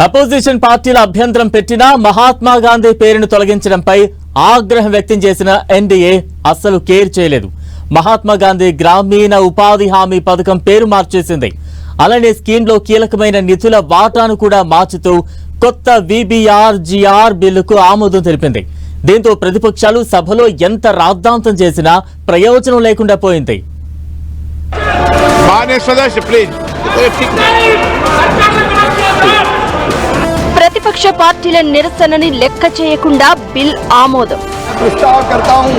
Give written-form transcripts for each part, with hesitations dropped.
Opposition పార్టీల అభ్యంతరం పెట్టినా మహాత్మా గాంధీ పేరును తొలగించడంపై ఆగ్రహం వ్యక్తం చేసిన ఎన్డీఏ అస్సలు కేర్ చేయలేదు. మహాత్మా గాంధీ గ్రామీణ ఉపాధి హామీ పథకం పేరు మార్చేసింది. అలానే స్కీమ్లో కీలకమైన నిధుల వాటాను కూడా మార్చుతూ కొత్త విబిఆర్జీఆర్ బిల్లుకు ఆమోదం తెలిపింది. దీంతో ప్రతిపక్షాలు సభలో ఎంత రాద్ధాంతం చేసినా ప్రయోజనం లేకుండా పోయింది. ప్రతిపక్ష పార్టీల నిరసనని లెక్క చేయకుండా బిల్ ఆమోదం. प्रस्ताव करता हूं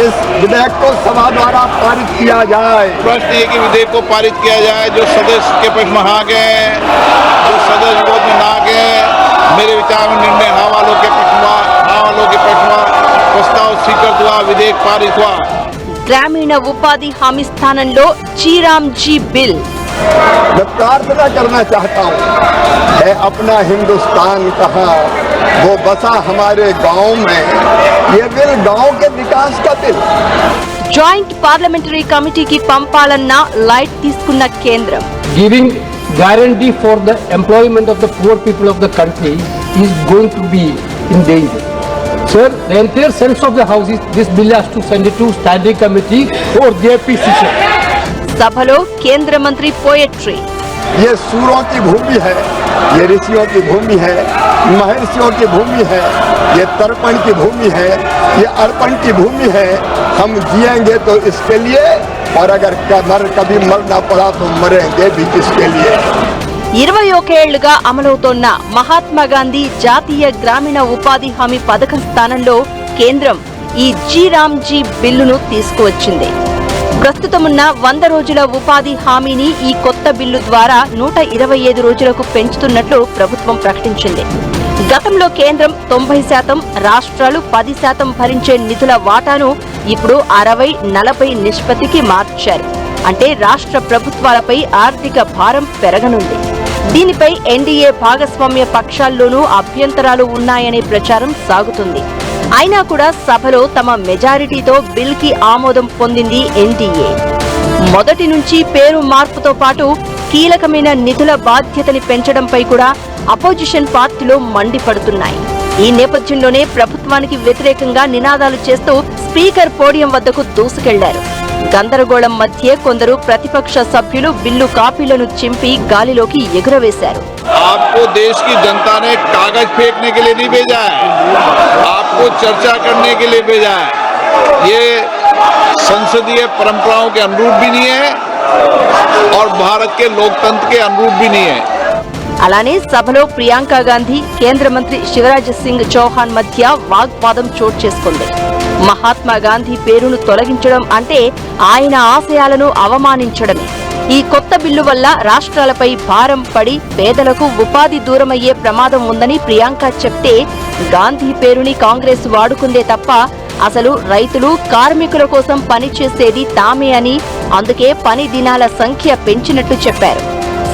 इस विधेयक को सभा द्वारा पारित किया जाए। प्रश्न ये कि विधेयक को पारित किया जाए। जो सदस्य के पक्ष में हाँ गए, जो सदस्य विरोध में ना गए, मेरे विचार में निर्णय हाँ वालों के पक्ष में प्रस्ताव स्वीकृत हुआ, विधेयक पारित हुआ। ग्रामीण उपाधि हामी स्थानंलो जीरामजी बिल। मैं प्रार्थना करना चाहता हूँ, है अपना हिंदुस्तान कहाँ, वो बसा हमारे गांव में। ये बिल गांव के विकास का बिल। జాయింట్ పార్లమెంటరీ కమిటీకి పంపాలన్న లైట్ తీసుకున్న కేంద్రం. Giving guarantee for the employment of the poor people of the country is going to be in danger. Sir, the entire sense of the house is this bill has to send it to standing committee for their decision. సభలో కేంద్ర మంత్రి poetry. ये सूरों की भूमि है, ये ऋषियों की भूमि है, महर्षियों की भूमि है, ये तर्पण की भूमि है, ये अर्पण की भूमि है। हम जिएंगे तो इसके लिए, और अगर कभी मरना पड़ा तो मरेंगे भी इसके लिए। 21 ఏళ్లుగా అమలవుతోన్న మహాత్మా గాంధీ జాతీయ గ్రామీణ ఉపాధి హామీ పథకం స్థానంలో కేంద్రం ఈ జీరామ్జీ బిల్లును తీసుకువచ్చింది. ప్రస్తుతమున్న 100 రోజుల ఉపాధి హామీని ఈ కొత్త బిల్లు ద్వారా 125 రోజులకు పెంచుతున్నట్లు ప్రభుత్వం ప్రకటించింది. గతంలో కేంద్రం 90%, రాష్ట్రాలు 10% భరించే నిధుల వాటాను ఇప్పుడు 60-40 నిష్పత్తికి మార్చారు. అంటే రాష్ట్ర ప్రభుత్వాలపై ఆర్థిక భారం పెరగనుంది. దీనిపై ఎన్డీఏ భాగస్వామ్య పక్షాల్లోనూ అభ్యంతరాలు ఉన్నాయనే ప్రచారం సాగుతుంది. అయినా కూడా సభలో తమ మెజారిటీతో బిల్ కి ఆమోదం పొందింది ఎన్డీఏ. మొదటి నుంచి పేరు మార్పుతో పాటు కీలకమైన నిధుల బాధ్యతని పెంచడంపై కూడా అపోజిషన్ పార్టీలు మండిపడుతున్నాయి. ఈ నేపథ్యంలోనే ప్రభుత్వానికి వ్యతిరేకంగా నినాదాలు చేస్తూ స్పీకర్ పోడియం వద్దకు దూసుకెళ్లారు. గందరగోళం మధ్య కొందరు ప్రతిపక్ష సభ్యులు బిల్లు కాపీలను చింపి గాలిలోకి ఎగురవేశారు. आपको देश की जनता ने कागज फेंकने के लिए नहीं भेजा है, आपको चर्चा करने के लिए भेजा है। ये संसदीय परंपराओं के अनुरूप भी नहीं है और भारत के लोकतंत्र के अनुरूप भी नहीं है। అలానే సభలో ప్రియాంక గాంధీ, కేంద్ర మంత్రి శివరాజ్ సింగ్ చౌహాన్ మధ్య వాగ్వాదం చోటు చేసుకుంది. మహాత్మా గాంధీ పేరును తొలగించడం అంటే ఆయన ఆశయాలను అవమానించడమే. ఈ కొత్త బిల్లు వల్ల రాష్ట్రాలపై భారం పడి పేదలకు ఉపాధి దూరమయ్యే ప్రమాదం ఉందని ప్రియాంక చెప్తే, గాంధీ పేరుని కాంగ్రెస్ వాడుకుందే తప్ప అసలు రైతులు, కార్మికుల కోసం పనిచేసేది తామే అని, అందుకే పని దినాల సంఖ్య పెంచినట్టు చెప్పారు.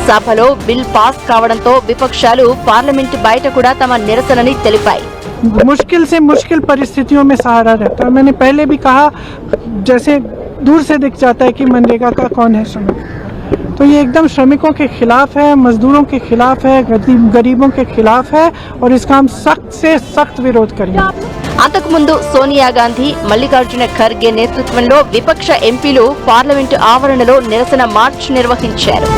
సభలో బిల్ పాస్ కావడంతో విపక్షాలు పార్లమెంట్ బయట కూడా తమ నిరసనని తెలిపాయి. मुश्किल से मुश्किल परिस्थितियों में सहारा रहता है। मैंने पहले भी कहा, जैसे दूर से दिख जाता है कि मनरेगा का कौन है श्रमिक, तो ये एकदम श्रमिकों के खिलाफ है, मजदूरों के खिलाफ है, गरीबों के खिलाफ है और इसका हम सख्त से सख्त विरोध करेंगे. అంతకుముందు సోనియా గాంధీ, మల్లికార్జున ఖర్గే నేతృత్వంలో విపక్ష ఎంపీలు పార్లమెంటు ఆవరణలో నిరసన మార్చ్ నిర్వహించారు.